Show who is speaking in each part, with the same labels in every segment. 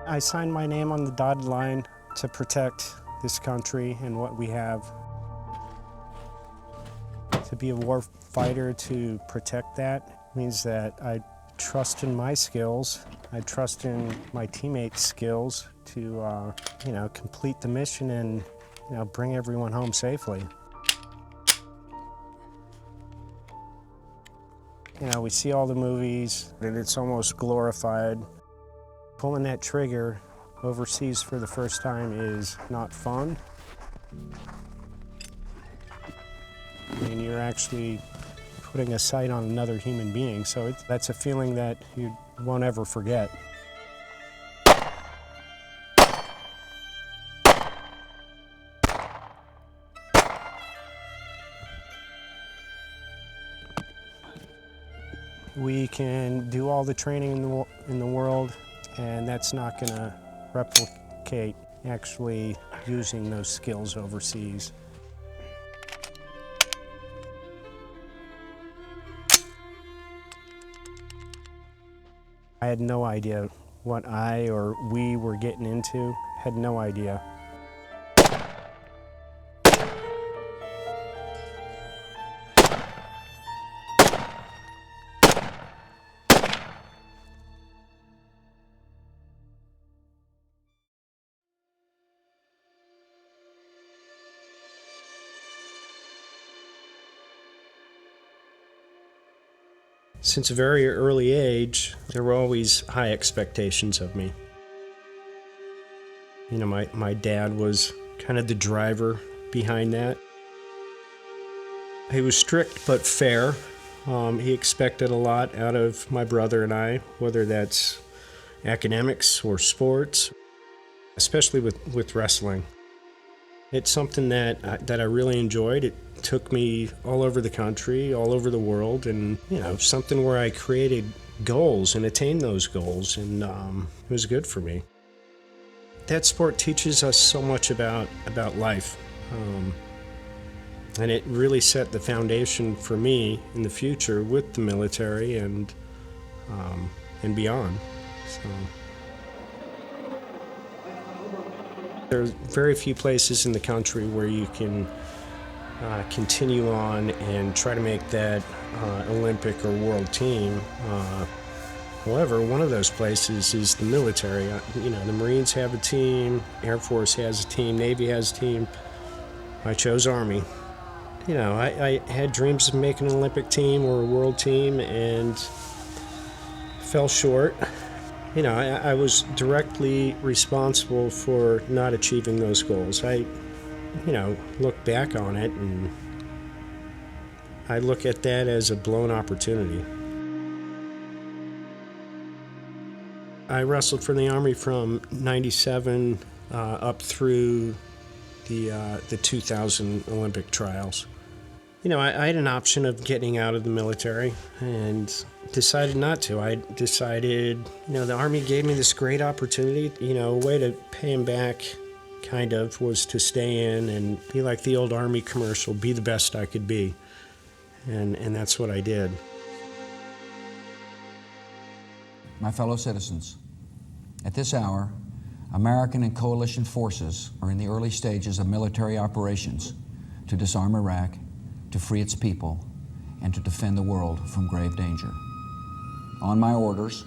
Speaker 1: I signed my name on the dotted line to protect this country and what we have. To be a war fighter, to protect that, means that I trust in my skills. I trust in my teammates' skills to, complete the mission and, bring everyone home safely. We see all the movies, and it's almost glorified. Pulling that trigger overseas for the first time is not fun. I mean, you're actually putting a sight on another human being, so that's a feeling that you won't ever forget. We can do all the training in the world, and that's not going to replicate actually using those skills overseas. I had no idea what I or we were getting into, had no idea. Since a very early age, there were always high expectations of me. My dad was kind of the driver behind that. He was strict but fair. He expected a lot out of my brother and I, whether that's academics or sports, especially with wrestling. It's something that I really enjoyed. It took me all over the country, all over the world, and something where I created goals and attained those goals, and it was good for me. That sport teaches us so much about life, and it really set the foundation for me in the future with the military and beyond. So. There are very few places in the country where you can continue on and try to make that Olympic or world team. However, one of those places is the military. The Marines have a team, Air Force has a team, Navy has a team. I chose Army. I had dreams of making an Olympic team or a world team and fell short. I was directly responsible for not achieving those goals. I look back on it and I look at that as a blown opportunity. I wrestled for the Army from '97 up through the 2000 Olympic trials. I had an option of getting out of the military and decided not to. I decided, the Army gave me this great opportunity. A way to pay him back, kind of, was to stay in and be like the old Army commercial, be the best I could be. And that's what I did.
Speaker 2: My fellow citizens, at this hour, American and coalition forces are in the early stages of military operations to disarm Iraq, to free its people, and to defend the world from grave danger. On my orders,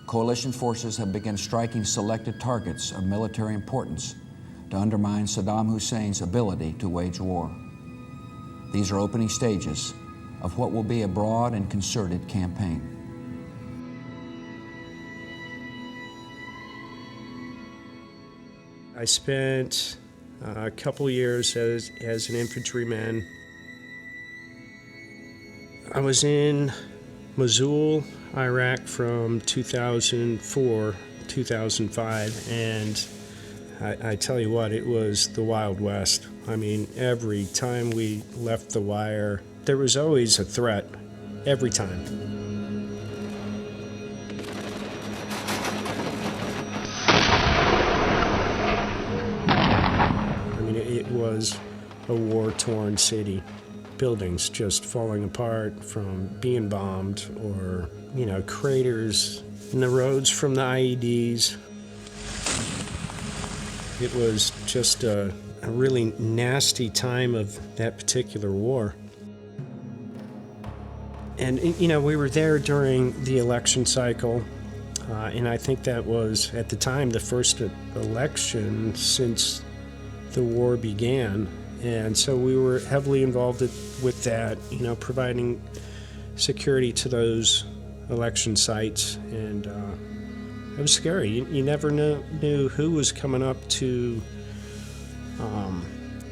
Speaker 2: coalition forces have begun striking selected targets of military importance to undermine Saddam Hussein's ability to wage war. These are opening stages of what will be a broad and concerted campaign.
Speaker 1: I spent a couple years as an infantryman. I was in Mosul, Iraq from 2004, 2005, and I tell you what, it was the Wild West. I mean, every time we left the wire, there was always a threat, every time. I mean, it was a war-torn city. Buildings just falling apart from being bombed, or, craters in the roads from the IEDs. It was just a really nasty time of that particular war. And, you know, we were there during the election cycle, and I think that was, at the time, the first election since the war began. And so we were heavily involved with that, you know, providing security to those election sites. And it was scary. You never knew who was coming up to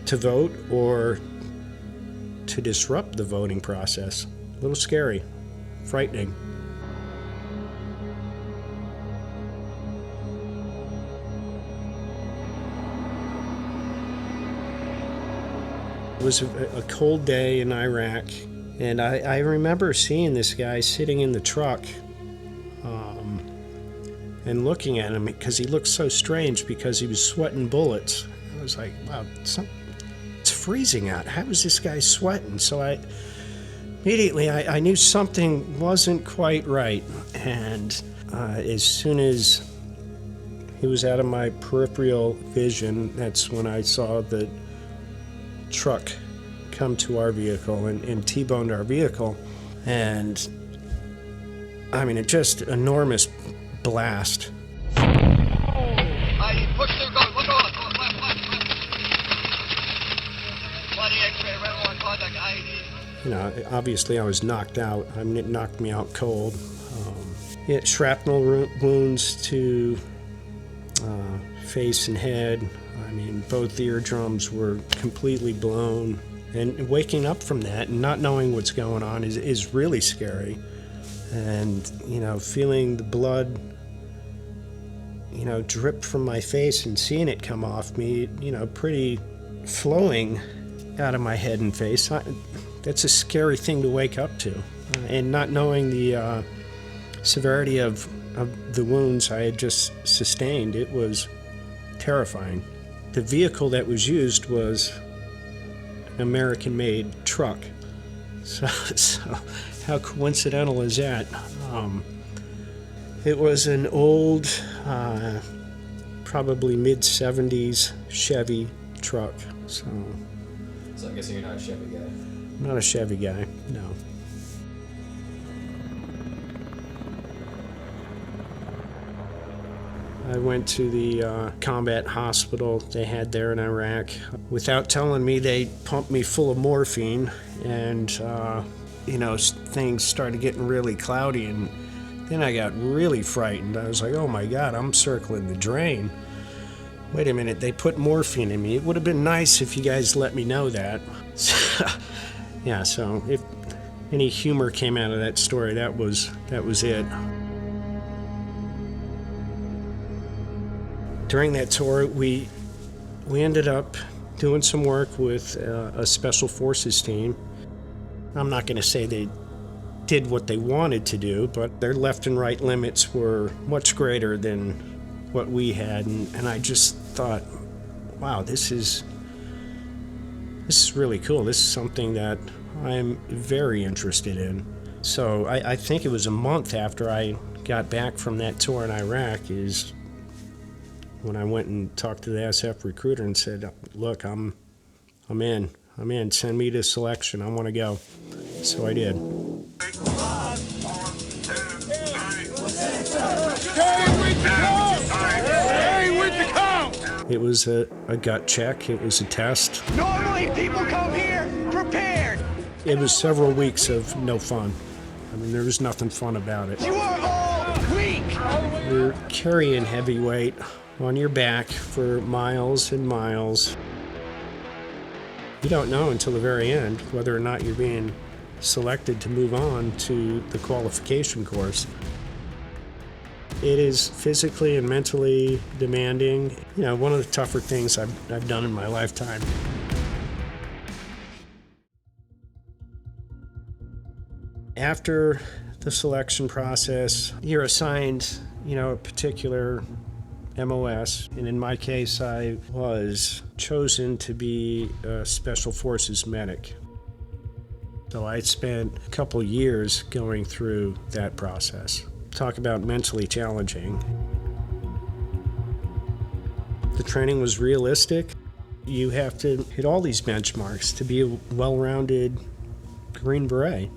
Speaker 1: vote or to disrupt the voting process. A little scary, frightening. It was a cold day in Iraq, and I remember seeing this guy sitting in the truck and looking at him because he looked so strange because he was sweating bullets. I was like, wow, it's freezing out. How is this guy sweating? So immediately I knew something wasn't quite right, and as soon as he was out of my peripheral vision, that's when I saw the truck come to our vehicle and T-boned our vehicle. And I mean, it just enormous blast.
Speaker 3: I pushed through, go, look on, left. 20 X-ray, red one, contact ID.
Speaker 1: You know, obviously I was knocked out. I mean, it knocked me out cold. Shrapnel wounds to face and head. I mean, both eardrums were completely blown. And waking up from that and not knowing what's going on is really scary. And, you know, feeling the blood, you know, drip from my face and seeing it come off me, you know, pretty flowing out of my head and face. That's a scary thing to wake up to. And not knowing the severity of the wounds I had just sustained, it was terrifying. The vehicle that was used was an American-made truck. So how coincidental is that? It was an old, probably mid-70s Chevy truck. So
Speaker 4: I'm guessing you're not a Chevy guy.
Speaker 1: I'm not a Chevy guy, no. I went to the combat hospital they had there in Iraq. Without telling me, they pumped me full of morphine, and you know, things started getting really cloudy, and then I got really frightened. I was like, oh my God, I'm circling the drain. Wait a minute, they put morphine in me. It would have been nice if you guys let me know that. Yeah, so if any humor came out of that story, that was it. During that tour, we ended up doing some work with a special forces team. I'm not going to say they did what they wanted to do, but their left and right limits were much greater than what we had, and I just thought, wow, this is really cool. This is something that I'm very interested in. So I think it was a month after I got back from that tour in Iraq is when I went and talked to the SF recruiter and said, look, I'm in. Send me to selection. I want to go. So I did. It was a gut check. It was a test.
Speaker 3: Normally people come here prepared.
Speaker 1: It was several weeks of no fun. I mean, there was nothing fun about it.
Speaker 3: You are all weak.
Speaker 1: You're carrying heavy weight on your back for miles and miles. You don't know until the very end whether or not you're being selected to move on to the qualification course. It is physically and mentally demanding. You know, one of the tougher things I've done in my lifetime. After the selection process, you're assigned, you know, a particular MOS, and in my case, I was chosen to be a Special Forces medic. So I spent a couple years going through that process. Talk about mentally challenging. The training was realistic. You have to hit all these benchmarks to be a well-rounded Green Beret.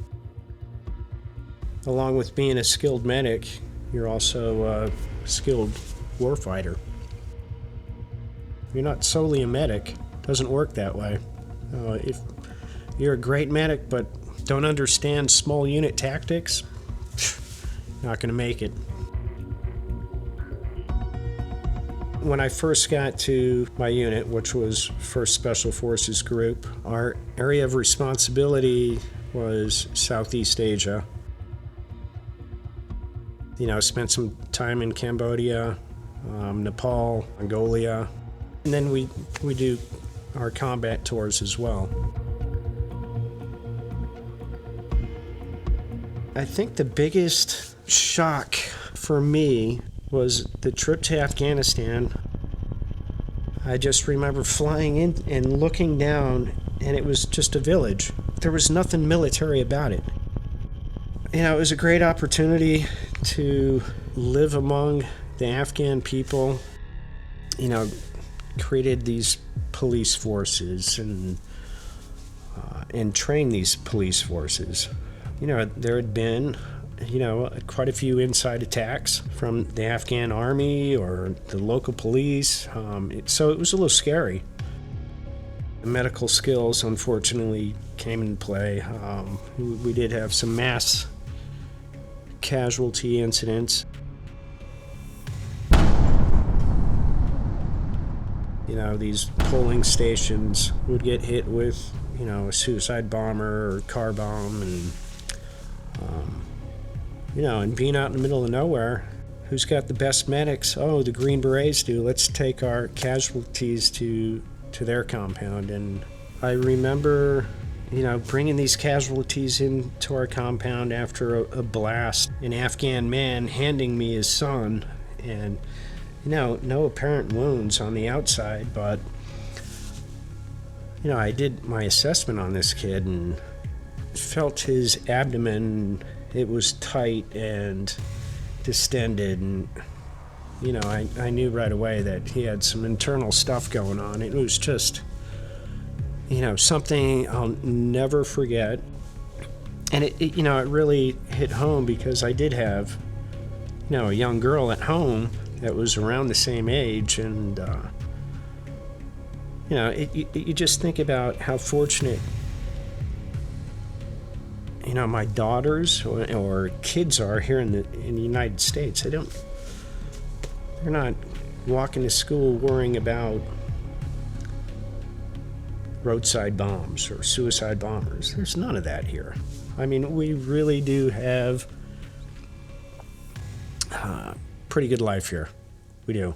Speaker 1: Along with being a skilled medic, you're also a skilled warfighter. You're not solely a medic. It doesn't work that way. If you're a great medic but don't understand small unit tactics, not going to make it. When I first got to my unit, which was 1st Special Forces Group, our area of responsibility was Southeast Asia. Spent some time in Cambodia, Nepal, Mongolia, and then we do our combat tours as well. I think the biggest shock for me was the trip to Afghanistan. I just remember flying in and looking down, and it was just a village. There was nothing military about it. It was a great opportunity to live among the Afghan people. Created these police forces and trained these police forces. There had been quite a few inside attacks from the Afghan army or the local police, so it was a little scary. The medical skills, unfortunately, came into play. We did have some mass casualty incidents. These polling stations would get hit with, a suicide bomber or car bomb, and and being out in the middle of nowhere, who's got the best medics? Oh, the Green Berets do. Let's take our casualties to their compound. And I remember, bringing these casualties into our compound after a blast. An Afghan man handing me his son, and no apparent wounds on the outside, but I did my assessment on this kid and felt his abdomen. It was tight and distended, and I knew right away that he had some internal stuff going on. It was just something I'll never forget, and it really hit home because I did have a young girl at home that was around the same age, and you just think about how fortunate my daughters or kids are here in the United States. They're not walking to school worrying about roadside bombs or suicide bombers. There's none of that here. I mean, we really do have pretty good life here. We do.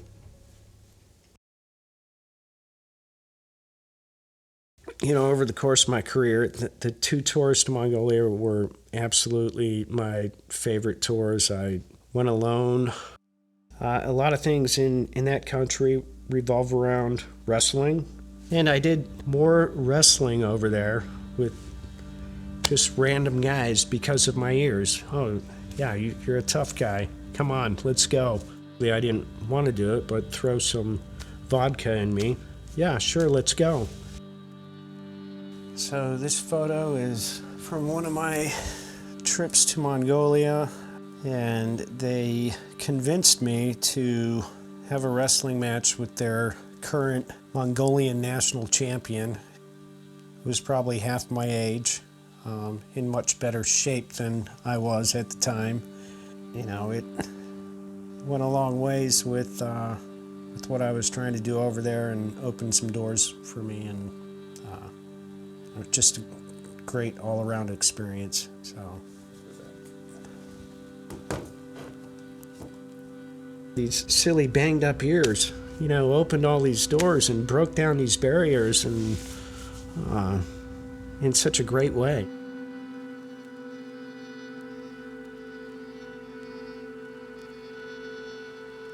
Speaker 1: Over the course of my career, the 2 tours to Mongolia were absolutely my favorite tours. I went alone. A lot of things in that country revolve around wrestling. And I did more wrestling over there with just random guys because of my ears. Oh, yeah, you're a tough guy. Come on, let's go. I didn't want to do it, but throw some vodka in me. Yeah, sure, let's go. So this photo is from one of my trips to Mongolia, and they convinced me to have a wrestling match with their current Mongolian national champion, who was probably half my age, in much better shape than I was at the time. It went a long ways with what I was trying to do over there, and opened some doors for me, and it was just a great all-around experience. So these silly banged up ears, opened all these doors and broke down these barriers, and in such a great way.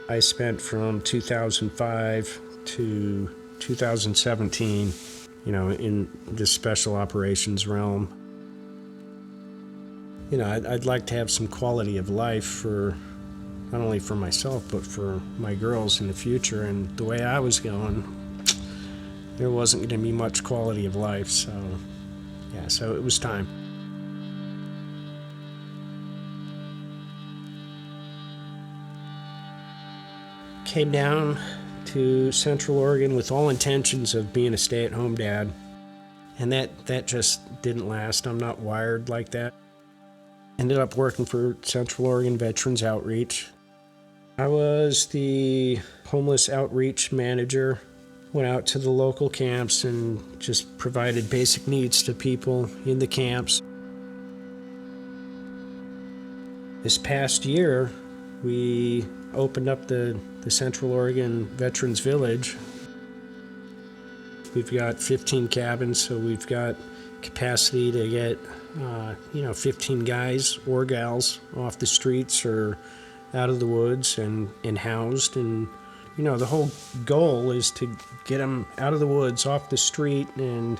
Speaker 1: I spent from 2005 to 2017, in the special operations realm. I'd like to have some quality of life for not only for myself, but for my girls in the future. And the way I was going, there wasn't going to be much quality of life. So, yeah, so it was time. Came down to Central Oregon with all intentions of being a stay-at-home dad. And that just didn't last. I'm not wired like that. Ended up working for Central Oregon Veterans Outreach. I was the homeless outreach manager. Went out to the local camps and just provided basic needs to people in the camps. This past year, we opened up the Central Oregon Veterans Village. We've got 15 cabins, so we've got capacity to get 15 guys or gals off the streets or out of the woods and housed. And the whole goal is to get them out of the woods, off the street, and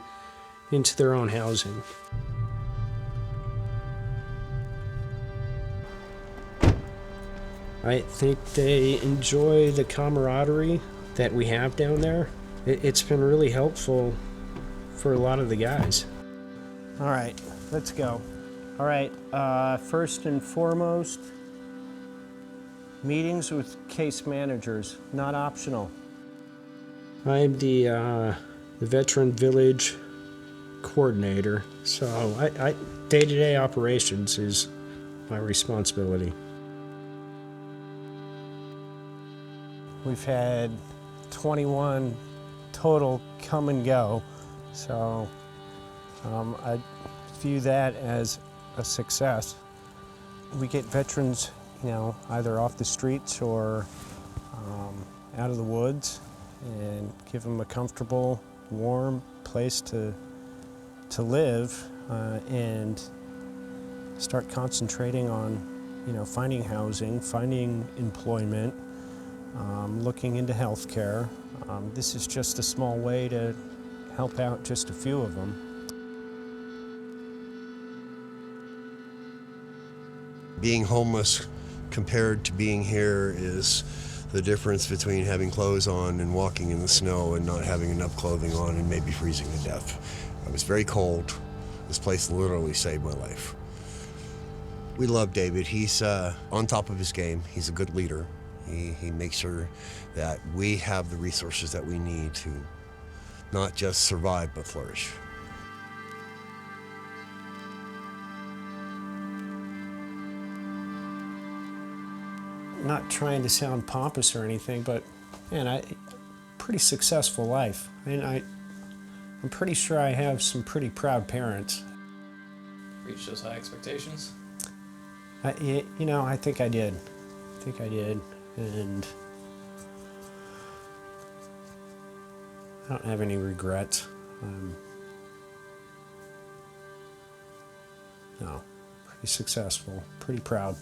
Speaker 1: into their own housing. I think they enjoy the camaraderie that we have down there. It's been really helpful for a lot of the guys. All right, let's go. All right, first and foremost, meetings with case managers, not optional. I'm the Veteran Village coordinator, so I day-to-day operations is my responsibility. We've had 21 total come and go, so I view that as a success. We get veterans, either off the streets or out of the woods, and give them a comfortable, warm place to live, and start concentrating on, finding housing, finding employment, looking into healthcare. This is just a small way to help out just a few of them.
Speaker 5: Being homeless compared to being here is the difference between having clothes on and walking in the snow and not having enough clothing on and maybe freezing to death. I was very cold. This place literally saved my life. We love David. He's on top of his game. He's a good leader. He makes sure that we have the resources that we need to not just survive but flourish.
Speaker 1: Not trying to sound pompous or anything, but man, pretty successful life. I'm pretty sure I have some pretty proud parents.
Speaker 4: Reach those high expectations?
Speaker 1: I think I did. And I don't have any regrets. No, pretty successful, pretty proud.